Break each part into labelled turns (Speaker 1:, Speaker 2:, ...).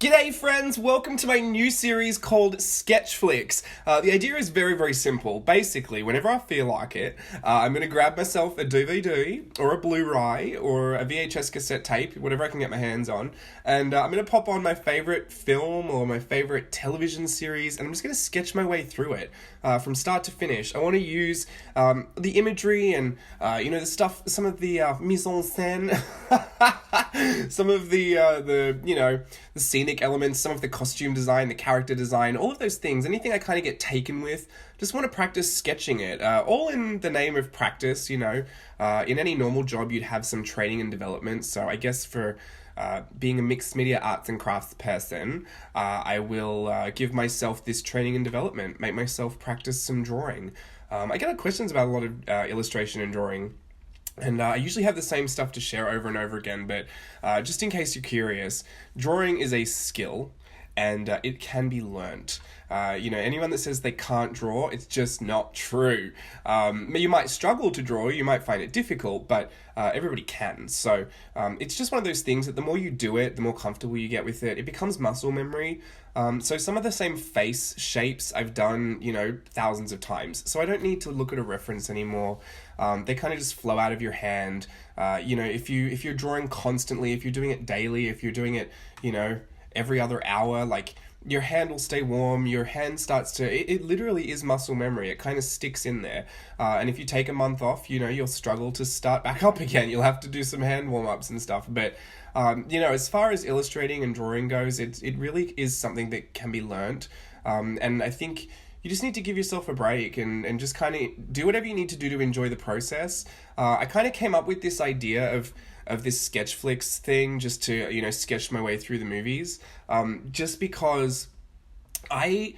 Speaker 1: G'day friends, welcome to my new series called SKETCHFLIX. The idea is very, very simple. Basically, whenever I feel like it, I'm going to grab myself a DVD or a Blu-ray or a VHS cassette tape, whatever I can get my hands on, and I'm going to pop on my favourite film or my favourite television series, and I'm just going to sketch my way through it from start to finish. I want to use the imagery and, the stuff, some of the mise en scène, some of the scenic elements, some of the costume design, the character design, all of those things, anything I kind of get taken with, just want to practice sketching it, all in the name of practice. In any normal job you'd have some training and development, so I guess for being a mixed media arts and crafts person, I will give myself this training and development, make myself practice some drawing. I get questions about a lot of illustration and drawing, and I usually have the same stuff to share over and over again, but just in case you're curious, drawing is a skill, and it can be learnt. Anyone that says they can't draw, it's just not true. You might struggle to draw, you might find it difficult, but everybody can. So it's just one of those things that the more you do it, the more comfortable you get with it. It becomes muscle memory. So some of the same face shapes I've done, thousands of times. So I don't need to look at a reference anymore. They kind of just flow out of your hand. If you're drawing constantly, if you're doing it daily, if you're doing it, every other hour, like, your hand will stay warm, your hand starts to, it literally is muscle memory, it kind of sticks in there, and if you take a month off, you'll struggle to start back up again, you'll have to do some hand warm-ups and stuff, but, as far as illustrating and drawing goes, it really is something that can be learnt, and I think you just need to give yourself a break and just kind of do whatever you need to do to enjoy the process. I kind of came up with this idea of this SKETCHFLIX thing just to, sketch my way through the movies, just because I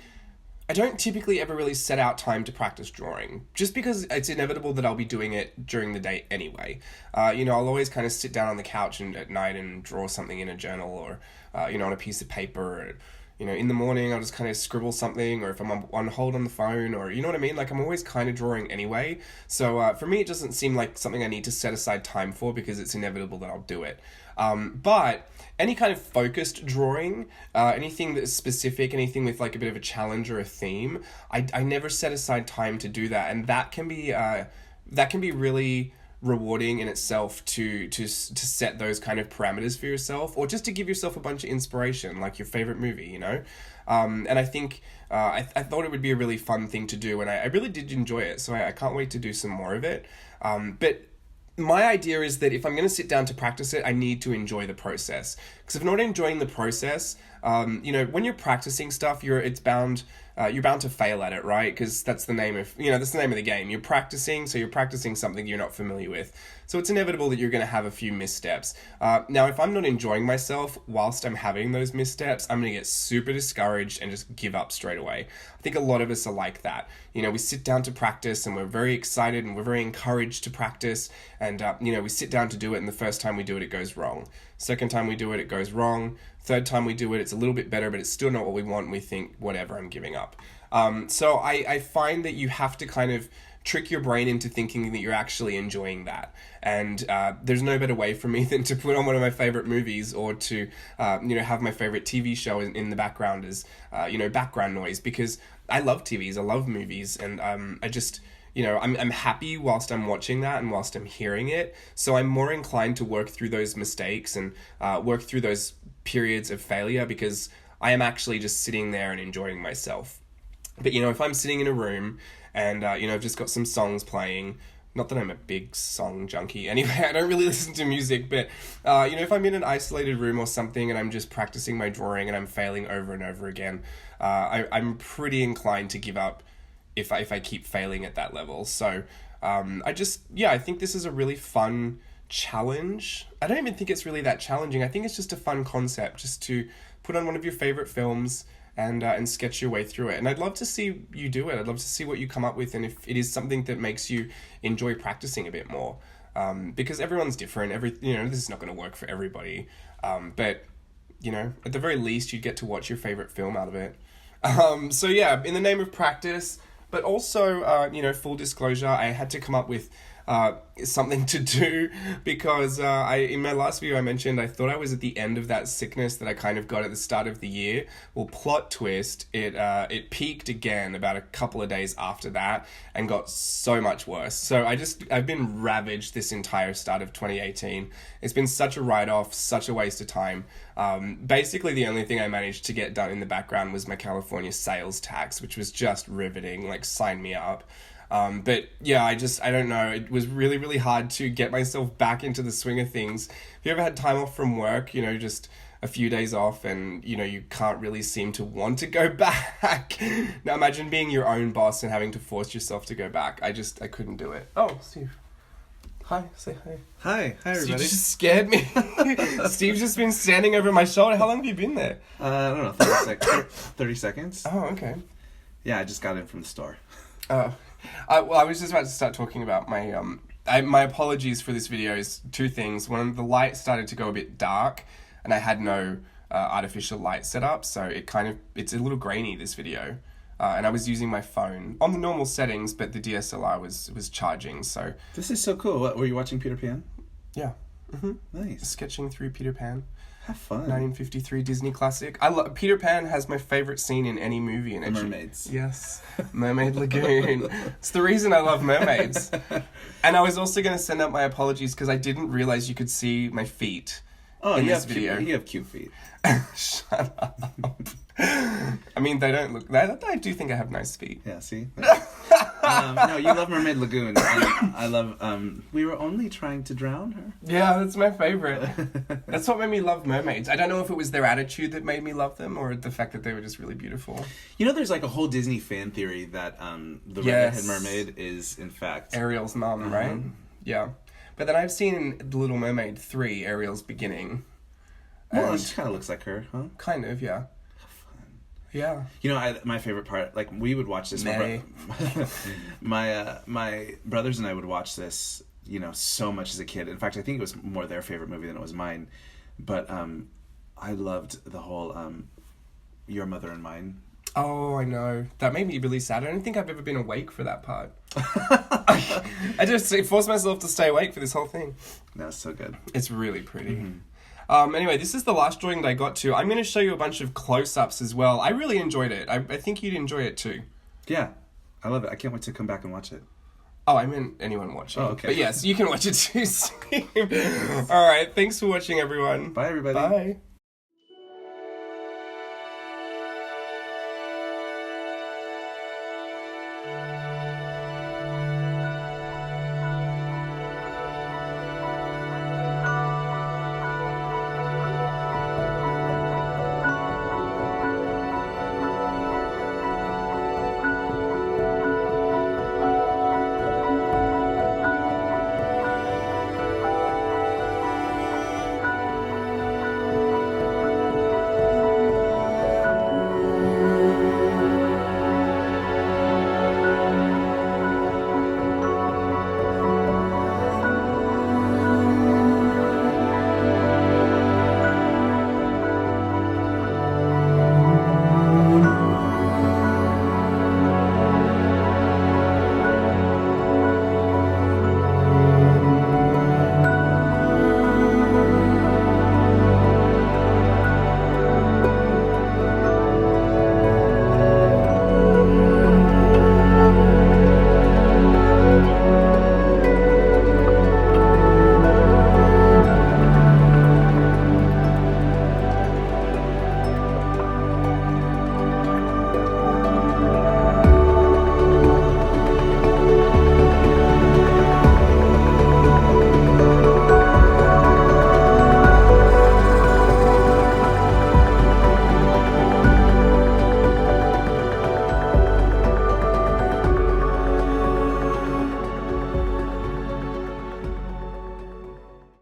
Speaker 1: don't typically ever really set out time to practice drawing, just because it's inevitable that I'll be doing it during the day anyway. I'll always kind of sit down on the couch at night and draw something in a journal or, on a piece of paper, or, in the morning I'll just kind of scribble something, or if I'm on hold on the phone, or you know what I mean? Like, I'm always kind of drawing anyway. So for me, it doesn't seem like something I need to set aside time for, because it's inevitable that I'll do it. But any kind of focused drawing, anything that's specific, anything with like a bit of a challenge or a theme, I never set aside time to do that. And that can be really rewarding in itself to set those kind of parameters for yourself, or just to give yourself a bunch of inspiration, like your favorite movie, and I think I thought it would be a really fun thing to do, and I really did enjoy it, so I can't wait to do some more of it. But my idea is that if I'm going to sit down to practice it, I need to enjoy the process, because if I'm not enjoying the process, when you're practicing stuff, you're bound to fail at it, right? Because that's the name of the game. You're practicing something you're not familiar with. So it's inevitable that you're going to have a few missteps. Now, if I'm not enjoying myself whilst I'm having those missteps, I'm going to get super discouraged and just give up straight away. I think a lot of us are like that. We sit down to practice and we're very excited and we're very encouraged to practice, and we sit down to do it, and the first time we do it, it goes wrong. Second time we do it, it goes wrong. Third time we do it, it's a little bit better, but it's still not what we want, and we think, whatever, I'm giving up. So I find that you have to kind of trick your brain into thinking that you're actually enjoying that. And there's no better way for me than to put on one of my favorite movies, or to have my favorite TV show in the background as background noise, because I love TVs, I love movies, and I just... I'm happy whilst I'm watching that and whilst I'm hearing it. So I'm more inclined to work through those mistakes and work through those periods of failure, because I am actually just sitting there and enjoying myself. But, if I'm sitting in a room and, I've just got some songs playing, not that I'm a big song junkie anyway, I don't really listen to music, but, if I'm in an isolated room or something and I'm just practicing my drawing and I'm failing over and over again, I'm pretty inclined to give up if I keep failing at that level. So I think this is a really fun challenge. I don't even think it's really that challenging. I think it's just a fun concept, just to put on one of your favorite films and sketch your way through it. And I'd love to see you do it. I'd love to see what you come up with, and if it is something that makes you enjoy practicing a bit more. Because everyone's different. This is not going to work for everybody. But at the very least, you get to watch your favorite film out of it. In the name of practice. But also, full disclosure, I had to come up with something to do, because in my last video I mentioned I thought I was at the end of that sickness that I kind of got at the start of the year. Well, plot twist, it peaked again about a couple of days after that and got so much worse. So I've been ravaged this entire start of 2018. It's been such a write-off, such a waste of time. Basically the only thing I managed to get done in the background was my California sales tax, which was just riveting, like sign me up. But yeah, I don't know. It was really, really hard to get myself back into the swing of things. Have you ever had time off from work, just a few days off, and, you can't really seem to want to go back? Now imagine being your own boss and having to force yourself to go back. I couldn't do it. Oh, Steve. Hi, say hi.
Speaker 2: Hi everybody.
Speaker 1: Steve just scared me. Steve's just been standing over my shoulder. How long have you been there?
Speaker 2: I don't know, 30 seconds.
Speaker 1: Oh, okay.
Speaker 2: Yeah, I just got in from the store.
Speaker 1: Oh. Well, I was just about to start talking about my apologies for this video is two things. One, the light started to go a bit dark, and I had no artificial light set up, so it's a little grainy, this video. And I was using my phone on the normal settings, but the DSLR was charging, so...
Speaker 2: This is so cool. What, were you watching Peter Pan?
Speaker 1: Yeah. Mm-hmm.
Speaker 2: Nice.
Speaker 1: Sketching through Peter Pan.
Speaker 2: Have fun.
Speaker 1: 1953 Disney classic. Peter Pan has my favorite scene in any movie. And
Speaker 2: Mermaids.
Speaker 1: Yes. Mermaid Lagoon. It's the reason I love mermaids. And I was also going to send out my apologies because I didn't realize you could see my feet in this video.
Speaker 2: You have cute feet.
Speaker 1: Shut up. I mean, they don't look... I do think I have nice feet.
Speaker 2: Yeah, see? No, you love Mermaid Lagoon. I love... we were only trying to drown her.
Speaker 1: Yeah, that's my favorite. That's what made me love mermaids. I don't know if it was their attitude that made me love them or the fact that they were just really beautiful.
Speaker 2: There's like a whole Disney fan theory that the redheaded mermaid is, in fact...
Speaker 1: Ariel's mom, right? Yeah. But then I've seen The Little Mermaid 3, Ariel's beginning.
Speaker 2: Well, it kind of looks like her, huh?
Speaker 1: Kind of, yeah. Yeah.
Speaker 2: My favorite part, like, we would watch this. My brothers and I would watch this, so much as a kid. In fact, I think it was more their favorite movie than it was mine. But I loved the whole Your Mother and Mine.
Speaker 1: Oh, I know. That made me really sad. I don't think I've ever been awake for that part. I just forced myself to stay awake for this whole thing.
Speaker 2: That's so good.
Speaker 1: It's really pretty.
Speaker 2: Mm-hmm.
Speaker 1: Anyway, this is the last drawing that I got to. I'm going to show you a bunch of close-ups as well. I really enjoyed it. I think you'd enjoy it too.
Speaker 2: Yeah, I love it. I can't wait to come back and watch it.
Speaker 1: Oh, I meant anyone watching.
Speaker 2: Oh, okay.
Speaker 1: But yes, you can watch it too, Steve. All right, thanks for watching, everyone.
Speaker 2: Bye, everybody.
Speaker 1: Bye.